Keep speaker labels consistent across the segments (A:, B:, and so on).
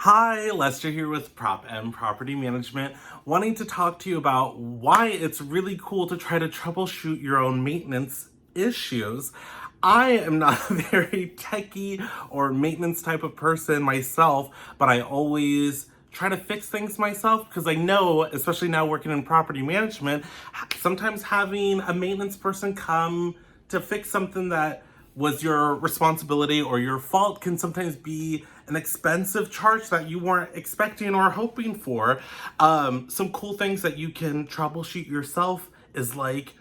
A: Hi, Lester here with PropM Property Management, wanting to talk to you about why it's really cool to try to troubleshoot your own maintenance issues. I am not a very techie or maintenance type of person myself, but I always try to fix things myself because I know, especially now working in property management, sometimes having a maintenance person come to fix something that was your responsibility or your fault can sometimes be an expensive charge that you weren't expecting or hoping for. Some cool things that you can troubleshoot yourself is like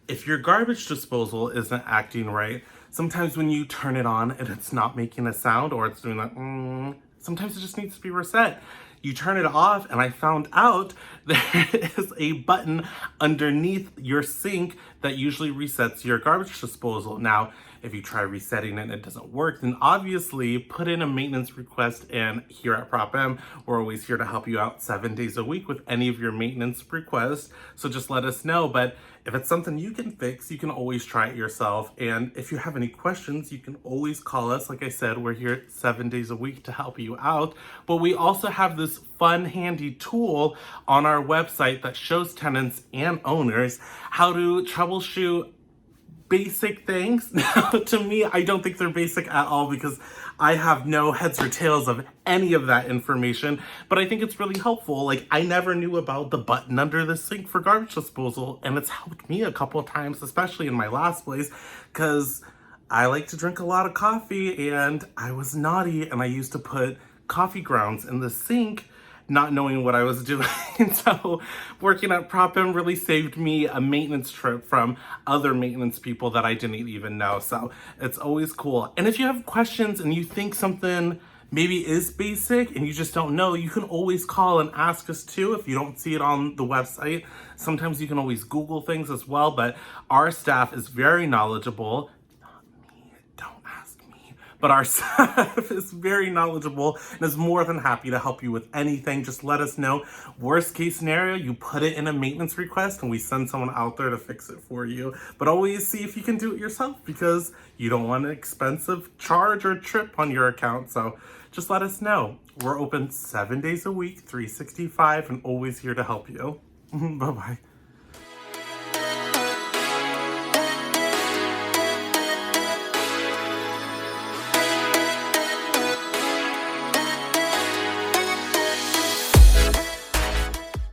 A: if your garbage disposal isn't acting right, sometimes when you turn it on and it's not making a sound or it's doing that, sometimes it just needs to be reset. You turn it off, and I found out there is a button underneath your sink that usually resets your garbage disposal. Now, if you try resetting it and it doesn't work, then obviously put in a maintenance request, and here at PropM, we're always here to help you out 7 days a week with any of your maintenance requests. So just let us know. But if it's something you can fix, you can always try it yourself. And if you have any questions, you can always call us. Like I said, we're here 7 days a week to help you out. But we also have this fun, handy tool on our website that shows tenants and owners how to troubleshoot basic things. Now, to me, I don't think they're basic at all because I have no heads or tails of any of that information, but I think it's really helpful. Like, I never knew about the button under the sink for garbage disposal, and it's helped me a couple of times, especially in my last place, because I like to drink a lot of coffee, and I was naughty, and I used to put coffee grounds in the sink, not knowing what I was doing. So working at PropM really saved me a maintenance trip from other maintenance people that I didn't even know. So it's always cool. And if you have questions and you think something maybe is basic and you just don't know, you can always call and ask us too if you don't see it on the website. Sometimes you can always Google things as well, but our staff is very knowledgeable. But our staff is very knowledgeable and is more than happy to help you with anything. Just let us know. Worst case scenario, you put it in a maintenance request and we send someone out there to fix it for you. But always see if you can do it yourself because you don't want an expensive charge or trip on your account. So just let us know. We're open 7 days a week, 365, and always here to help you. Bye-bye.